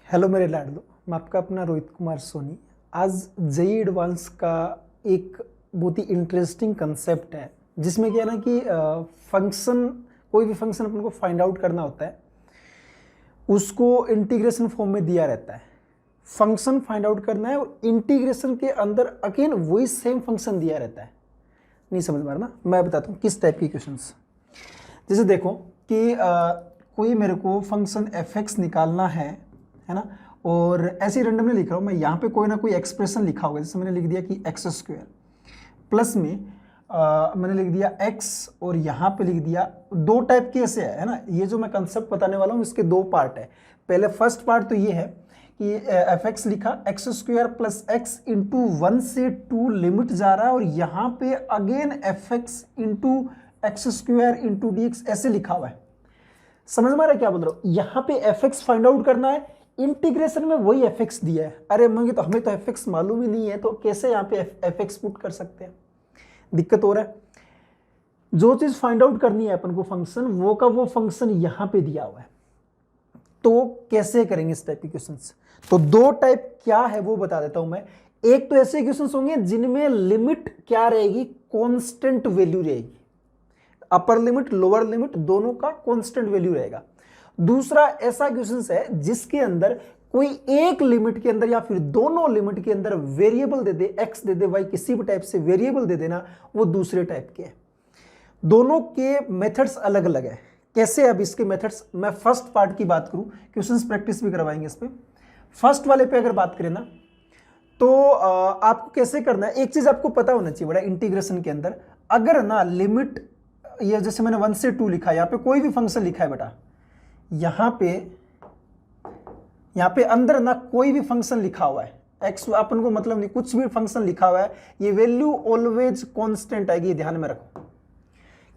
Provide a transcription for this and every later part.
Hello मेरे लाडलो, मैं आपका अपना रोहित कुमार सोनी। आज जेई एडवांस का एक बहुत ही इंटरेस्टिंग कंसेप्ट है जिसमें क्या है ना कि फंक्शन, कोई भी फंक्शन अपन को फाइंड आउट करना होता है, उसको इंटीग्रेशन फॉर्म में दिया रहता है। फंक्शन फाइंड आउट करना है और इंटीग्रेशन के अंदर अगेन वही सेम फंक्शन दिया रहता है। नहीं समझ में आ रहा ना, मैं बताता हूँ किस टाइप की क्वेश्चंस। जैसे देखो कि कोई मेरे को फंक्शन एफ निकालना है ना, और ऐसे ही रैंडमली लिख रहा हूँ मैं। यहाँ पे कोई ना कोई एक्सप्रेशन लिखा होगा, जैसे मैंने लिख दिया कि एक्स स्क्वायर प्लस में मैंने लिख दिया एक्स, और यहाँ पे लिख दिया दो टाइप के ऐसे है ना। ये जो मैं कंसेप्ट बताने वाला हूँ इसके दो पार्ट है। पहले फर्स्ट पार्ट तो ये है कि एफ एक्स लिखा x square plus x into 1 से 2 लिमिट जा रहा है, और यहाँ पे again F x into x square into d x ऐसे लिखा हुआ है। समझ में आ रहा है क्या बोल रहा हूँ? यहाँ पे एफ एक्स फाइंड आउट करना है, इंटीग्रेशन में वही एफ एक्स दिया है। अरे मंगे तो हमें तो एफ एक्स मालूम ही नहीं है, तो कैसे यहाँ पे एफ एक्स पुट कर सकते हैं? दिक्कत हो रहा है। जो चीज फाइंड आउट करनी है अपन को फंक्शन, वो का वो फंक्शन यहाँ पे दिया हुआ है, तो कैसे करेंगे इस टाइप के क्वेश्चंस? तो दो टाइप क्या है वो बता देता हूं मैं। एक तो ऐसे क्वेश्चंस होंगे जिनमें लिमिट क्या रहेगी, कांस्टेंट वैल्यू रहेगी, अपर लिमिट लोअर लिमिट दोनों का कांस्टेंट वैल्यू रहेगा। दूसरा ऐसा क्वेश्चन है जिसके अंदर कोई एक लिमिट के अंदर या फिर दोनों लिमिट के अंदर वेरिएबल दे दे, एक्स दे दे, वाई किसी भी टाइप से वेरिएबल दे देना, वो दूसरे टाइप के है। दोनों के मेथड्स अलग अलग है। कैसे? अब इसके मेथड्स मैं फर्स्ट पार्ट की बात करूं, क्वेश्चंस प्रैक्टिस भी करवाएंगे इस पे। फर्स्ट वाले पे अगर बात करें ना, तो आपको कैसे करना है, एक चीज आपको पता होना चाहिए बड़ा इंटीग्रेशन के अंदर। अगर ना लिमिट, ये जैसे मैंने 1 से 2 लिखा है, यहाँ पे कोई भी फंक्शन लिखा है बेटा, यहाँ पे अंदर ना कोई भी फंक्शन लिखा हुआ है, एक्स अपन को मतलब नहीं, कुछ भी फंक्शन लिखा हुआ है, ये वैल्यू ऑलवेज कांस्टेंट आएगी, ध्यान में रखो।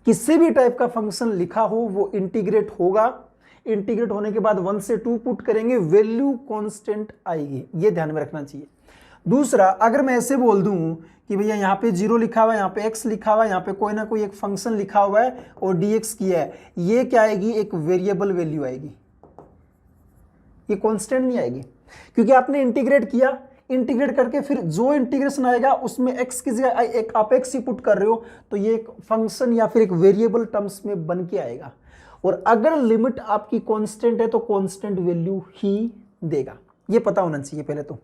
किसी भी टाइप का फंक्शन लिखा हो वो इंटीग्रेट होगा, इंटीग्रेट होने के बाद 1 से 2 पुट करेंगे, वैल्यू कांस्टेंट आएगी, ये ध्यान में रखना चाहिए। दूसरा, अगर मैं ऐसे बोल दूं कि भैया यहाँ पे 0 लिखा हुआ है, यहाँ पे x लिखा हुआ है, यहाँ पे कोई ना कोई एक फंक्शन लिखा हुआ है और dx किया है, ये क्या आएगी? एक वेरिएबल वैल्यू आएगी, ये कांस्टेंट नहीं आएगी, क्योंकि आपने इंटीग्रेट किया, इंटीग्रेट करके फिर जो इंटीग्रेशन आएगा उसमें x की जगह एक आप x ही पुट कर रहे हो, तो ये एक फंक्शन या फिर एक वेरिएबल टर्म्स में बन के आएगा। और अगर लिमिट आपकी कांस्टेंट है तो कांस्टेंट वैल्यू ही देगा, ये पता होना चाहिए पहले तो।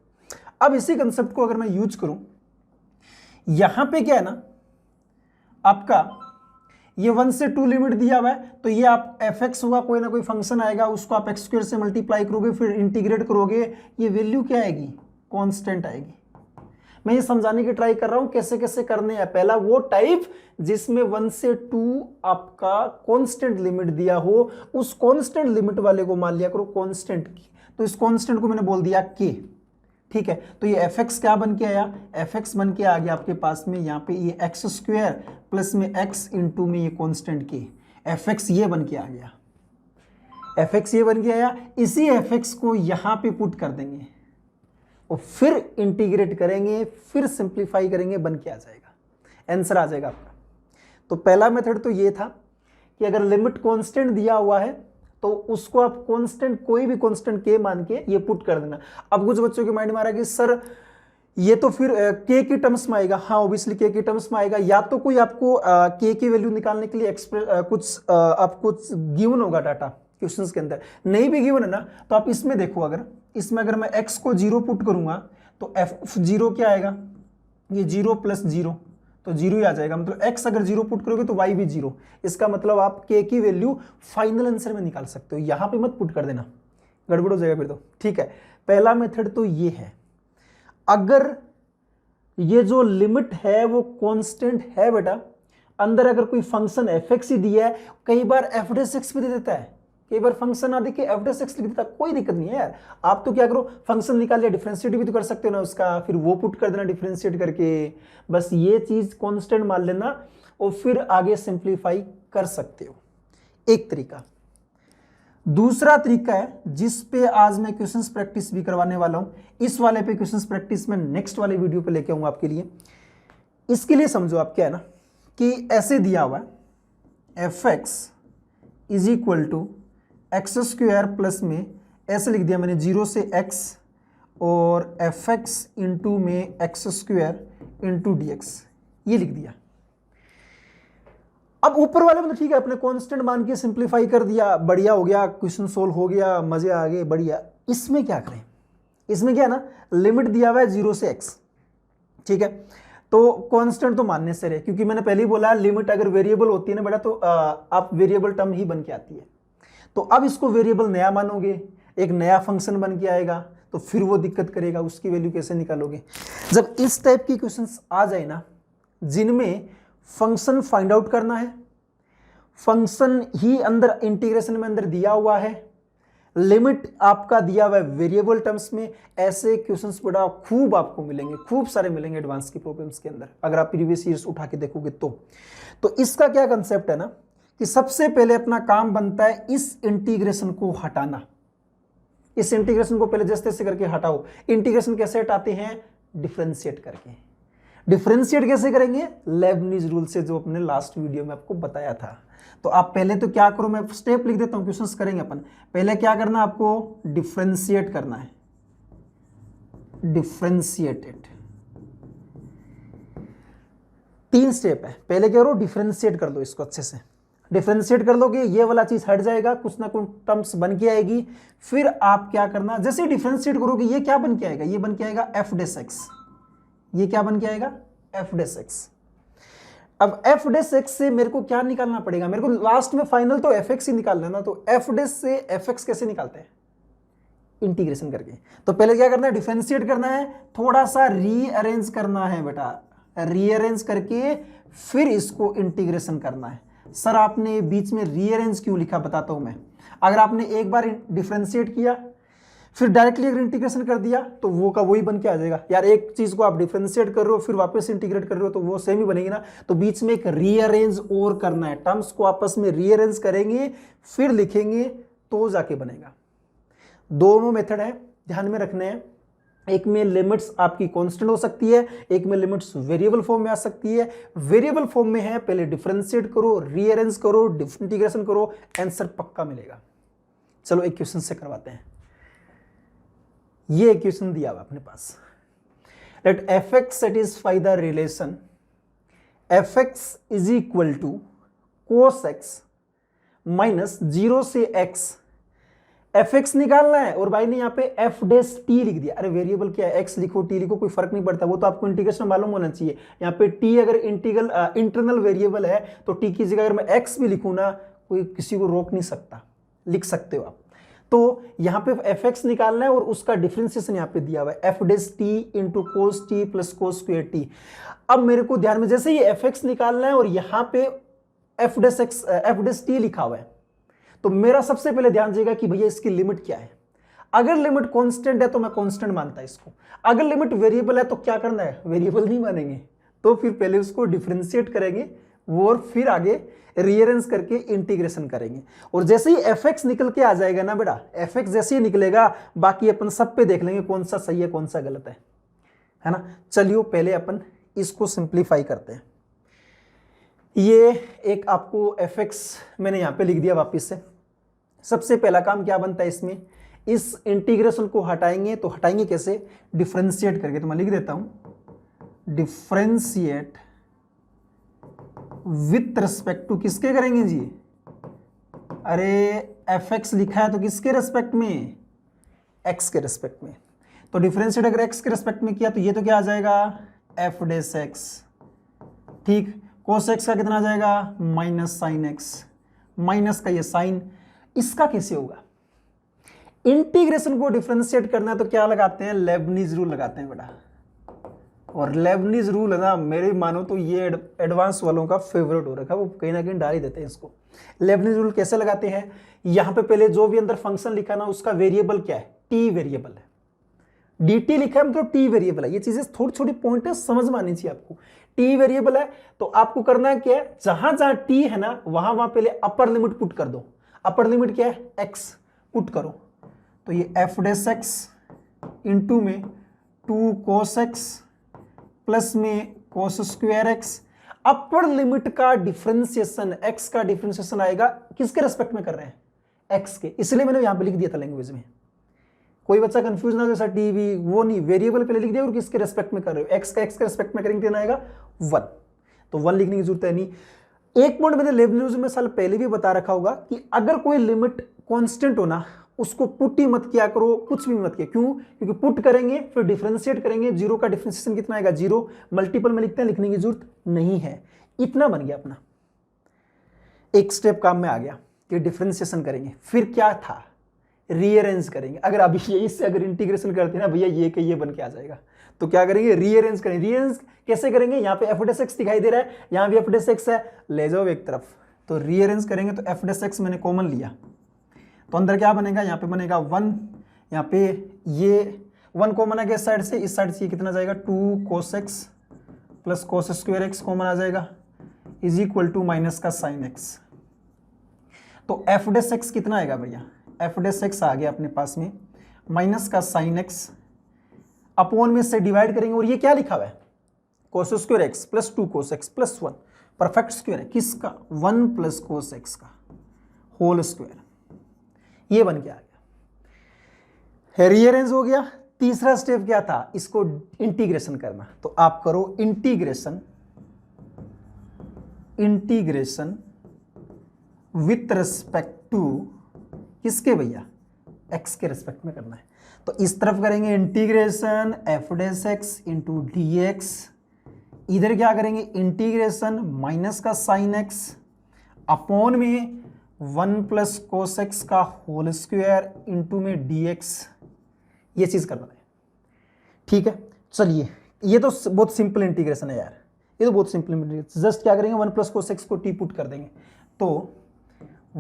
अब इसी कंसेप्ट को अगर मैं यूज करूं, यहां पे क्या है ना, आपका ये 1 से 2 लिमिट दिया हुआ है, तो ये आप एफ एक्स हुआ, कोई ना कोई फंक्शन आएगा, उसको आप एक्स स्क्वायर से मल्टीप्लाई करोगे, फिर इंटीग्रेट करोगे, ये वैल्यू क्या आएगी? कांस्टेंट आएगी। मैं ये समझाने की ट्राई कर रहा हूं कैसे कैसे करने हैं। पहला वो टाइप जिसमें 1 से 2 आपका कांस्टेंट लिमिट दिया हो, उस कांस्टेंट लिमिट वाले को मान लिया करो कांस्टेंट की, तो इस कांस्टेंट को मैंने बोल दिया के, ठीक है। तो ये एफ एक्स क्या बन के आया? एफ एक्स बन के आ गया आपके पास में यहाँ पे ये एक्स स्क्वायर प्लस में एक्स इंटू में ये कांस्टेंट के, एफ एक्स ये बन के आ गया, एफ एक्स ये बन के आया। इसी एफ एक्स को यहाँ पे पुट कर देंगे और फिर इंटीग्रेट करेंगे, फिर सिंप्लीफाई करेंगे, बन के आ जाएगा, आंसर आ जाएगा आपका। तो पहला मेथड तो ये था कि अगर लिमिट कांस्टेंट दिया हुआ है तो उसको आप कांस्टेंट, कोई भी कांस्टेंट के मान के ये पुट कर देना। अब कुछ बच्चों के माइंड में आ रहा है कि सर ये तो फिर के की टर्म्स में आएगा। हाँ, ऑब्वियसली के की टर्म्स में आएगा, या तो कोई आपको के की वैल्यू निकालने के लिए कुछ गिवन होगा डाटा क्वेश्चंस के अंदर, नहीं भी गिवन है ना, तो आप इसमें देखो, अगर इसमें अगर मैं x को 0 पुट करूंगा तो f0 क्या आएगा? ये 0 प्लस 0, तो 0 ही आ जाएगा। मतलब x अगर 0 पुट करोगे तो y भी 0, इसका मतलब आप k की वैल्यू फाइनल आंसर में निकाल सकते हो, यहां पे मत पुट कर देना, गड़बड़ हो जाएगा फिर तो, ठीक है। पहला मेथड तो ये है। अगर ये जो लिमिट है वो कांस्टेंट है बेटा, अंदर अगर कोई फंक्शन एफ एक्स ही दिया है, कई बार एफ डेस एक्स भी दे देता है, कई बार फंक्शन आदि के एफ डेस एक्स लिख देता है, कोई दिक्कत नहीं है यार। आप तो क्या करो, फंक्शन निकाल लिया, डिफरेंशिएट भी तो कर सकते हो ना उसका, फिर वो पुट कर देना डिफरेंशिएट करके, बस ये चीज कांस्टेंट मान लेना और फिर आगे सिंप्लीफाई कर सकते हो, एक तरीका। दूसरा तरीका है जिस पे आज मैं क्वेश्चंस प्रैक्टिस भी करवाने वाला हूं, इस वाले पे क्वेश्चंस प्रैक्टिस में नेक्स्ट वाले वीडियो पे लेके आऊंगा आपके लिए। इसके लिए समझो आप क्या है ना कि ऐसे दिया हुआ है f x is equal to x square plus में ऐसे लिख दिया मैंने 0 से x और fx इंटू में x square into d x, ये लिख दिया। अब ऊपर वाले में तो ठीक है, अपने कांस्टेंट मान के सिंप्लीफाई कर दिया, बढ़िया हो गया, क्वेश्चन सोल्व हो गया, मजे आ गए, बढ़िया। इसमें क्या करें, इसमें क्या है ना, लिमिट दिया हुआ है 0 से x, ठीक है, तो कांस्टेंट तो मानने से रहे, क्योंकि मैंने पहले ही बोला लिमिट अगर वेरिएबल होती है ना बेटा तो आप वेरिएबल टर्म ही बन के आती है। तो अब इसको वेरिएबल नया मानोगे, एक नया फंक्शन बन के आएगा, तो फिर वो दिक्कत करेगा, उसकी वैल्यू कैसे निकालोगे। जब इस टाइप की क्वेश्चंस आ जाए ना जिनमें फंक्शन फाइंड आउट करना है, फंक्शन ही अंदर इंटीग्रेशन में अंदर दिया हुआ है, लिमिट आपका दिया हुआ है वेरिएबल टर्म्स में, ऐसे क्वेश्चंस बड़ा खूब आपको मिलेंगे, खूब सारे मिलेंगे एडवांस की प्रॉब्लम्स के अंदर, अगर आप प्रीवियस ईयर्स उठा के देखोगे तो इसका क्या कंसेप्ट है ना कि सबसे पहले अपना काम बनता है इस इंटीग्रेशन को हटाना। इस इंटीग्रेशन को पहले जैसे तैसे करके हटाओ। इंटीग्रेशन कैसे हटाते हैं, डिफरेंशिएट करके। डिफरेंशिएट कैसे करेंगे, लेबनीज रूल से, जो अपने लास्ट वीडियो में आपको बताया था। तो आप पहले तो क्या करो, मैं स्टेप लिख देता हूं, क्वेश्चंस करेंगे अपन। पहले क्या करना, आपको डिफरेंशिएट करना है, डिफरेंशिएटेड। 3 स्टेप है, पहले क्या करो, डिफरेंशिएट कर दो इसको अच्छे से। डिफरेंशिएट कर लोगे, ये वाला चीज हट जाएगा, कुछ ना कुछ टर्म्स बन के आएगी। फिर आप क्या करना, जैसे डिफरेंशिएट करोगे ये क्या बन के आएगा, ये बन के आएगा एफ डेस एक्स। ये क्या बन के आएगा, एफ डेस एक्स। अब एफ डेस एक्स से मेरे को क्या निकालना पड़ेगा, मेरे को लास्ट में फाइनल तो एफ एक्स ही निकालना है ना। तो एफ डेस से एफ एक्स कैसे निकालते हैं, इंटीग्रेशन करके। तो पहले क्या करना है, डिफरेंशिएट करना है, थोड़ा सा रीअरेंज करना है बेटा, रीअरेंज करके फिर इसको इंटीग्रेशन करना है। सर आपने बीच में रीअरेंज क्यों लिखा, बताता हूं मैं। अगर आपने एक बार डिफरेंशिएट किया फिर डायरेक्टली अगर इंटीग्रेशन कर दिया तो वो का वही बन के आ जाएगा। यार एक चीज को आप डिफरेंशिएट कर रहे हो फिर वापस इंटीग्रेट कर रहे हो तो वो सेम ही बनेगी ना। तो बीच में एक रीअरेंज और करना है, टर्म्स को आपस में रीअरेंज करेंगे फिर लिखेंगे तो जाके बनेगा। दोनों मेथड है, ध्यान में रखने हैं। एक में लिमिट्स आपकी कांस्टेंट हो सकती है, एक में लिमिट्स वेरिएबल फॉर्म में आ सकती है। वेरिएबल फॉर्म में है, पहले डिफरेंशिएट करो, रीअरेंज करो, इंटीग्रेशन करो, आंसर पक्का मिलेगा। चलो एक क्वेश्चन से करवाते हैं। ये एक क्वेश्चन दिया हुआ अपने पास, let F X satisfy the relation F x is equal to cos X minus 0 से x। एफ एक्स निकालना है और भाई ने यहाँ पे एफ डेस टी लिख दिया। अरे वेरिएबल क्या है, एक्स लिखो टी लिखो कोई फर्क नहीं पड़ता, वो तो आपको इंटीग्रेशन मालूम होना चाहिए। यहाँ पे टी अगर इंटरनल वेरिएबल है तो टी की जगह अगर मैं एक्स भी लिखूं ना, कोई किसी को रोक नहीं सकता, लिख सकते हो आप। तो यहाँ पे एफ एक्स निकालना है और उसका डिफरेंशिएशन यहाँ पे दिया हुआ है, F dash T into cos T plus cos square T. अब मेरे को ध्यान में, जैसे ये एफ एक्स निकालना है और यहाँ पे एफ डेस टी लिखा हुआ है, तो मेरा सबसे पहले ध्यान देगा कि भैया इसकी लिमिट क्या है। अगर लिमिट कांस्टेंट है तो मैं कांस्टेंट मानता है इसको, अगर लिमिट वेरिएबल है तो क्या करना है, वेरिएबल नहीं मानेंगे। तो फिर पहले उसको डिफरेंशिएट करेंगे वो और फिर आगे रीअरेंज करके इंटीग्रेशन करेंगे। और जैसे ही एफ एक्स निकल के आ जाएगा ना बेटा, एफ एक्स जैसे ही निकलेगा बाकी अपन सब पे देख लेंगे कौन सा सही है कौन सा गलत है ना। चलिए पहले अपन इसको सिंप्लीफाई करते हैं। ये एक आपको एफ एक्स मैंने यहां पे लिख दिया वापिस से। सबसे पहला काम क्या बनता है इसमें, इस इंटीग्रेशन को हटाएंगे। तो हटाएंगे कैसे, डिफरेंशिएट करके। तो मैं लिख देता हूं डिफरेंशिएट विथ रिस्पेक्ट टू, किसके करेंगे जी, अरे एफ एक्स लिखा है तो किसके रेस्पेक्ट में, एक्स के रेस्पेक्ट में। तो डिफरेंशिएट अगर एक्स के रेस्पेक्ट में किया तो ये तो क्या आ जाएगा, एफ डेस एक्स, ठीक। कोस एक्स का कितना आ जाएगा, माइनस साइन एक्स, माइनस का ये साइन। इसका कैसे होगा, इंटीग्रेशन को डिफरेंशिएट करना है तो क्या लगाते हैं, लेबनीज रूल लगाते हैं बेटा। और लेबनीज रूल है ना, मेरे मानो तो ये एडवांस वालों का फेवरेट हो रखा है, वो कहीं ना कहीं डाल ही देते हैं इसको। लेबनीज रूल कैसे लगाते हैं, यहां पे पहले जो भी अंदर फंक्शन लिखा ना उसका वेरिएबल क्या है, टी वेरिएबल है। dt लिखा है मतलब टी वेरिएबल है। ये चीजें थोड़ी छोटी पॉइंट है, समझ में आनी चाहिए आपको। टी वेरिएबल है तो आपको करना है क्या है, जहां जहां टी है ना वहां पहले अपर लिमिट पुट कर दो। अपर लिमिट क्या है, x पुट करो। तो ये एफ डेस एक्स इंटू में 2 कोस एक्स प्लस में cos square x. Upper limit का डिफरेंशिएशन, x का डिफरेंशिएशन आएगा किसके रेस्पेक्ट में कर रहे हैं, x के, इसलिए मैंने यहां पे लिख दिया था लैंग्वेज में। कोई बच्चा कंफ्यूज ना हो जैसा टीवी वो नहीं, वेरिएबल पहले लिख दिया और किसके रेस्पेक्ट में कर रहे हो, एक्स का एक्स के रेस्पेक्ट में करेंगे कितना आएगा 1, तो 1 लिखने की जरूरत है नहीं। एक पॉइंट मैंने लेबनिज़ में साल पहले भी बता रखा होगा कि अगर कोई लिमिट कांस्टेंट होना उसको पुट ही मत किया करो, कुछ भी मत किया, क्यों? क्योंकि पुट करेंगे फिर डिफरेंशिएट करेंगे, जीरो का डिफरेंशिएशन कितना आएगा 0, मल्टीपल में लिखते हैं, लिखने की जरूरत नहीं है। इतना बन गया अपना, एक स्टेप काम में आ गया कि डिफरेंशिएशन करेंगे, फिर क्या था रीअरेंज करेंगे। अगर अभी यही से अगर इंटीग्रेशन करते हैं ना भैया ये कि ये बन के आ जाएगा, तो क्या करेंगे रीअरेंज करेंगे। रीअरेंज कैसे करेंगे? यहाँ पे f' दिखाई दे रहा है, यहाँ भी f' है, ले जाओ एक तरफ, तो रीअरेंज करेंगे तो f' मैंने कॉमन लिया तो अंदर क्या बनेगा, यहाँ पे बनेगा 1, यहाँ पे ये 1 कॉमन आ गया इस साइड से ये कितना जाएगा 2 cos x plus cos square x common आ जाएगा इज इक्वल टू माइनस का sin x। तो f' कितना आएगा भैया, f' आ गया अपने पास में माइनस का sin x अपॉन में से डिवाइड करेंगे, और ये क्या लिखा हुआ है cos square x plus 2 cos x plus 1, perfect square है किसका 1 प्लस cos x का होल स्क्वायर, ये बन के आ गया। रीअरेंज हो गया। तीसरा स्टेप क्या था, इसको इंटीग्रेशन करना, तो आप करो इंटीग्रेशन विथ रिस्पेक्ट टू किसके भैया, x के रिस्पेक्ट में करना है। तो इस तरफ करेंगे integration f' into d x, इधर क्या करेंगे इंटीग्रेशन माइनस का sin x अपॉन में 1 प्लस cos x का होल स्क्वायर इंटू में dx, ये चीज करना है। ठीक है, चलिए ये तो बहुत सिंपल इंटीग्रेशन है यार, ये तो बहुत सिंपल इंटीग्रेशन। जस्ट क्या करेंगे 1 प्लस cos x को t पुट कर देंगे, तो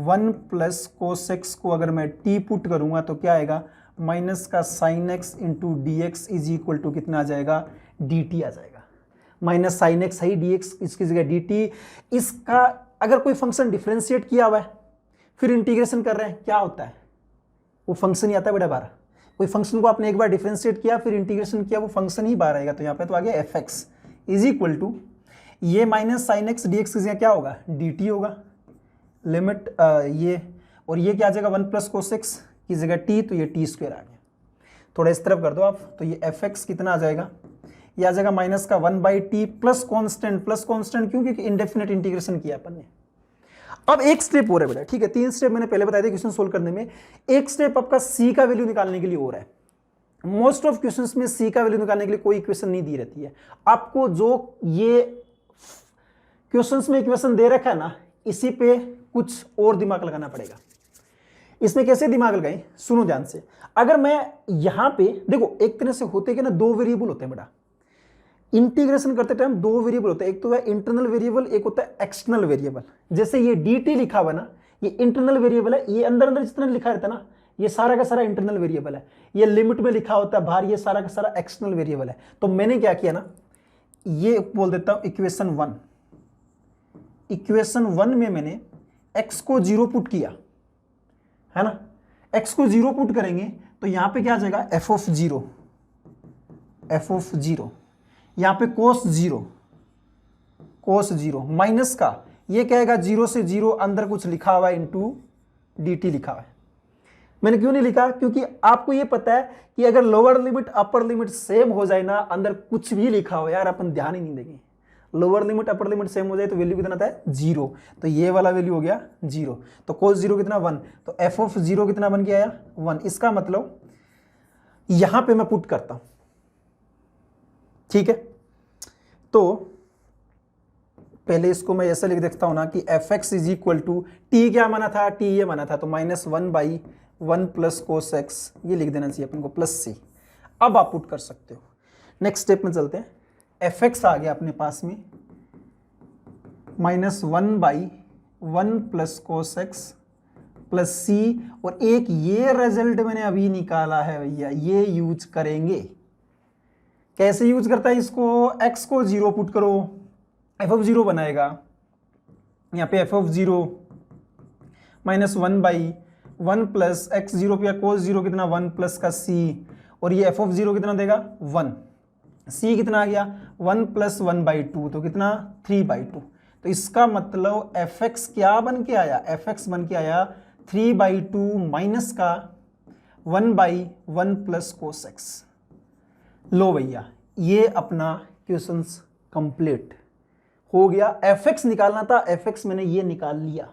1 प्लस cos x को अगर मैं t पुट करूंगा तो क्या आएगा माइनस का sin x into d x is equal to कितना आ जाएगा dt आ जाएगा, माइनस sin x है dx इसकी जगह dt। इसका अगर कोई फंक्शन डिफरेंशिएट किया हुआ है फिर इंटीग्रेशन कर रहे हैं, क्या होता है वो फंक्शन ही आता है बेटा बाहर। कोई फंक्शन को आपने एक बार डिफरेंशिएट किया फिर इंटीग्रेशन किया वो फंक्शन ही बाहर आएगा, तो यहाँ पे तो आ गया fx इज इक्वल टू ये माइनस sin x dx की जगह क्या होगा dt होगा, लिमिट ये और ये क्या आ जाएगा 1 प्लस cos x की जगह t, तो ये t स्क्वायर आ गया। थोड़ा इस तरफ कर दो आप, तो ये fx कितना आ जाएगा, ये आ जाएगा माइनस का 1/t प्लस कांस्टेंट क्यों, क्योंकि इंडेफिनिट इंटीग्रेशन किया अपन ने। अब एक स्टेप और है बेटा, ठीक है 3 स्टेप मैंने पहले बताया था क्वेश्चन सोल्व करने में, एक स्टेप आपका c का वैल्यू निकालने के लिए और है। मोस्ट ऑफ क्वेश्चंस में c का वैल्यू निकालने के लिए कोई इक्वेशन नहीं दी रहती है आपको, जो ये क्वेश्चंस में इक्वेशन दे रखा है ना इसी पे कुछ और दिमाग लगाना पड़ेगा। इसमें कैसे दिमाग लगाएं, सुनो ध्यान से। अगर मैं यहां पे देखो, एक तरह से होते कि ना 2 वेरिएबल होते हैं बेटा, इंटीग्रेशन करते टाइम 2 वेरिएबल होते हैं, एक तो है इंटरनल वेरिएबल, एक होता है एक्सटर्नल वेरिएबल। जैसे ये dt लिखा हुआ ना, ये इंटरनल वेरिएबल है, ये अंदर जितना लिखा रहता है ना ये सारा का सारा इंटरनल वेरिएबल है, ये लिमिट में लिखा होता है बाहर, ये सारा का सारा एक्सटर्नल वेरिएबल है। तो मैंने क्या किया ना, ये बोल देता हूं इक्वेशन 1 में मैंने x को 0 पुट किया है ना, x को 0 पुट करेंगे तो यहां पे क्या आ जाएगा f ऑफ 0, यहां पे cos 0 माइनस का ये क्या आएगा 0 से 0 अंदर कुछ लिखा हुआ है इंटू dt लिखा हुआ है। मैंने क्यों नहीं लिखा, क्योंकि आपको ये पता है कि अगर lower limit upper limit same हो जाए ना, अंदर कुछ भी लिखा हो यार अपन ध्यान ही नहीं देंगे। Lower limit upper limit same हो जाए तो वैल्यू कितना आता है 0, तो ये वाला वैल्यू हो गया 0, तो cos 0 कितना 1, तो f ऑफ 0 कितना बन के आया 1। इसका मतलब यहां पे मैं पुट करता हूं, ठीक है। तो पहले इसको मैं ऐसा लिख देता हूं ना कि fx is equal to t क्या माना था, t ये माना था, तो -1/1 प्लस cos x ये लिख देना चाहिए अपन को प्लस c। अब आप पुट कर सकते हो। नेक्स्ट स्टेप में चलते हैं, fx आ गया अपने पास में -1/1 plus cos x plus c, और एक ये रिजल्ट मैंने अभी निकाला है भैया, ये यूज करेंगे। कैसे यूज करता है इसको, x को 0 पुट करो, f ऑफ 0 बनाएगा, यहाँ पे f ऑफ 0 -1/1 प्लस x 0 पे cos 0 कितना 1 प्लस का c, और ये f ऑफ 0 कितना देगा 1, c कितना आ गया 1 प्लस 1/2, तो कितना 3/2। तो इसका मतलब fx क्या बन के आया, fx बन के आया 3/2 माइनस का 1/1 प्लस कोस एक्स। लो भैया, ये अपना क्वेश्चन कंप्लीट हो गया। fx निकालना था, fx मैंने ये निकाल लिया।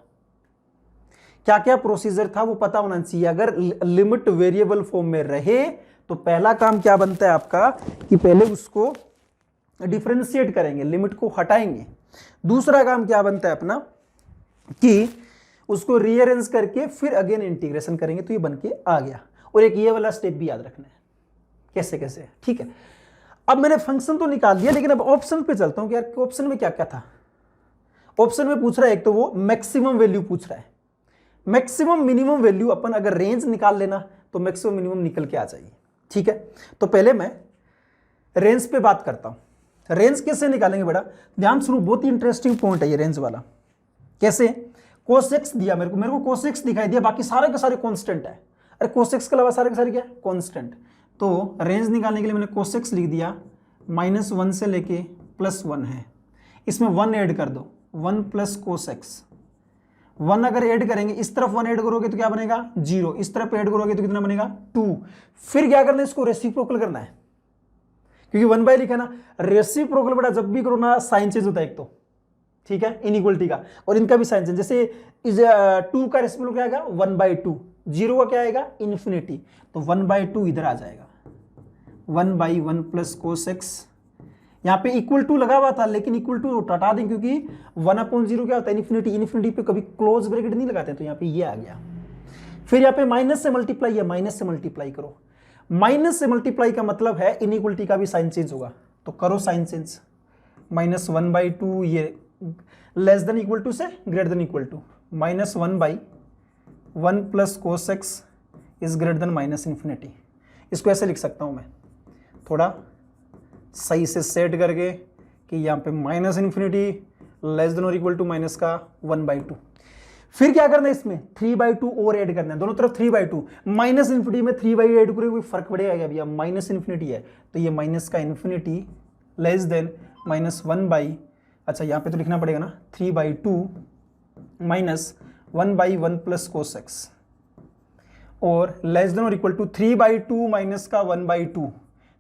क्या क्या प्रोसीजर था वो पता होना चाहिए। अगर लिमिट वेरिएबल फॉर्म में रहे तो पहला काम क्या बनता है आपका कि पहले उसको डिफरेंशिएट करेंगे, लिमिट को हटाएंगे। दूसरा काम क्या बनता है अपना कि उसको रीअरेंज करके फिर अगेन इंटीग्रेशन करेंगे, तो ये बन के आ गया। और एक ये वाला स्टेप भी याद रखना है कैसे कैसे, ठीक है। अब मैंने फंक्शन तो निकाल दिया, लेकिन अब ऑप्शन पे चलता हूं कि यार ऑप्शन में क्या क्या था। ऑप्शन में पूछ रहा है एक तो वो मैक्सिमम वैल्यू पूछ रहा है। मैक्सिमम मिनिमम वैल्यू अपन अगर रेंज निकाल लेना तो मैक्सिमम मिनिमम निकल के आ जाएगी, ठीक है। तो पहले मैं रेंज पे बात करता हूं। रेंज कैसे निकालेंगे बेटा, ध्यान सुनो, बहुत ही इंटरेस्टिंग पॉइंट है ये रेंज वाला। कैसे, cos x दिया मेरे को cos x दिखाई दिया, बाकी सारे के सारे कांस्टेंट है। अरे cos x के अलावा सारे के सारे क्या है, कांस्टेंट। तो रेंज निकालने के लिए मैंने cos x लिख दिया, -1 से लेके +1 है। इसमें 1 ऐड कर दो, 1 प्लस cos x। 1 अगर ऐड करेंगे, इस तरफ 1 ऐड करोगे तो क्या बनेगा 0, इस तरफ ऐड करोगे तो कितना बनेगा 2। फिर क्या करना है, इसको रेसिप्रोकल करना है, क्योंकि 1/, लिखा ना। रेसिप्रोकल बेटा जब भी करो ना साइन चेंज होता है एक तो, ठीक है, इनइक्वलिटी का, और इनका भी साइन चेंज। जैसे इस 2 का रेसिप्रोकल क्या आएगा 1/2, 0 का क्या आएगा इन्फिनिटी, तो 1/2 इधर आ जाएगा। 1/1 प्लस cos x, यहां पे =2 लगा हुआ था, लेकिन =2 हटा दें, क्योंकि 1/0 क्या होता है इन्फिनिटी। इन्फिनिटी पे कभी क्लोज ब्रैकेट नहीं लगाते, तो यहाँ पे ये आ गया। फिर यहाँ पे माइनस से मल्टीप्लाई है, माइनस से मल्टीप्लाई करो। माइनस से मल्टीप्लाई का मतलब है इनइक्वलिटी का भी साइन चेंज होगा, तो करो साइन चेंज। -1/2 ये लेस देन इक्वल टू से greater than equal to, -1/1 plus cos x is greater than -infinity. इसको ऐसे लिख सकता हूं मैं, थोड़ा सही से सेट करके कि यहाँ पे -इन्फिनिटी लेस देन और इक्वल टू माइनस का 1/2। फिर क्या करना है, इसमें 3/2 और ऐड करना है, दोनों तरफ 3/2। -इन्फिनिटी में 3/2 ऐड करोगे कोई फर्क पड़ेगा क्या भैया, -इन्फिनिटी है, तो ये माइनस का इन्फिनिटी लेस देन -1/, अच्छा यहाँ पे तो लिखना पड़ेगा ना 3/2 -1/1 प्लस cos x, और लेस देन और इक्वल टू 3/2 माइनस का 1/2,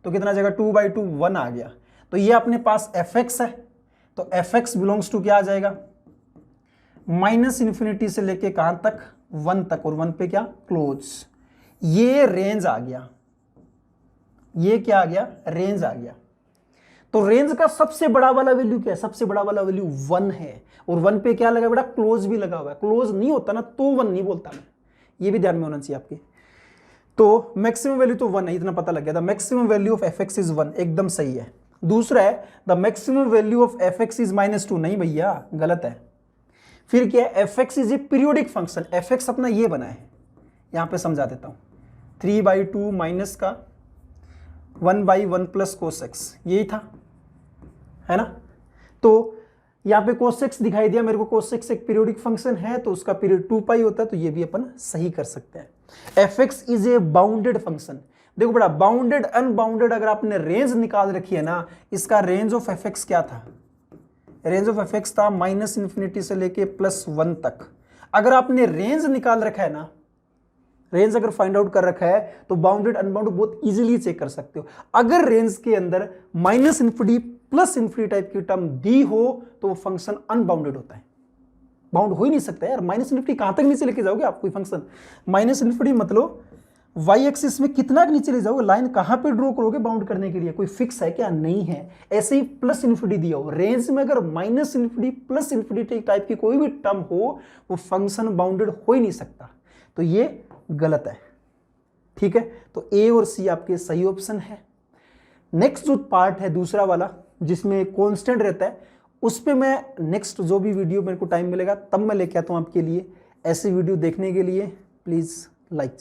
तो कितना आ जाएगा 2/2, 1 आ गया। तो ये अपने पास fx है, तो fx बिलोंग्स टू क्या आ जाएगा, -इन्फिनिटी से लेके कहां तक 1 तक, और 1 पे क्या क्लोज। ये रेंज आ गया, ये क्या आ गया रेंज आ गया। तो रेंज का सबसे बड़ा वाला वैल्यू क्या है, सबसे बड़ा वाला वैल्यू 1 है, और 1 पे क्या लगा बेटा क्लोज भी लगा हुआ है। क्लोज नहीं होता ना तो 1 नहीं बोलता मैं, ये भी ध्यान में होना चाहिए आपके। तो मैक्सिमम वैल्यू तो 1 है, इतना पता लग गया। The maximum value of fx is 1, एकदम सही है। दूसरा है the maximum value of fx is -2, नहीं भैया गलत है। फिर क्या है, fx is a periodic function. fx अपना ये बना है, यहां पे समझा देता हूं, 3/2 माइनस का 1/1 प्लस cos x, यही था, है ना। तो यहां पे cos x दिखाई दिया मेरे को, cos x एक पीरियोडिक फंक्शन है, तो उसका पीरियड 2π होता है, तो ये भी अपन सही कर सकते हैं। fx is a bounded function. देखो बेटा, बाउंडेड अनबाउंडेड अगर आपने रेंज निकाल रखी है ना, इसका रेंज ऑफ fx क्या था, रेंज ऑफ fx था -इन्फिनिटी से लेके +1 तक। अगर आपने रेंज निकाल रखा है ना, रेंज अगर फाइंड आउट कर रखा है, तो बाउंडेड अनबाउंडेड बहुत इजीली चेक कर सकते हो। अगर रेंज के अंदर -इन्फिनिटी +इन्फिनिटी टाइप की टर्म दी हो तो वो फंक्शन अनबाउंडेड होता है, बाउंड हो ही नहीं सकता यार। -इन्फिनिटी कहां तक नीचे लेके जाओगे आप कोई फंक्शन, -इन्फिनिटी मतलब वाई एक्सिस में कितना नीचे ले जाओगे, लाइन कहां पे ड्रॉ करोगे बाउंड करने के लिए, कोई फिक्स है क्या, नहीं है। ऐसे ही +इन्फिनिटी दिया हो, रेंज में अगर -इन्फिनिटी +इन्फिनिटी टाइप की कोई भी टर्म हो, वो फंक्शन बाउंडेड हो ही नहीं सकता, तो ये गलत है, ठीक है। तो ए और सी आपके सही ऑप्शन है। नेक्स्ट जो पार्ट है दूसरा वाला, जिसमें कांस्टेंट रहता है, उस पे मैं नेक्स्ट जो भी वीडियो मेरे को टाइम मिलेगा तब मैं लेके आता हूं आपके लिए। ऐसी वीडियो देखने के लिए प्लीज लाइक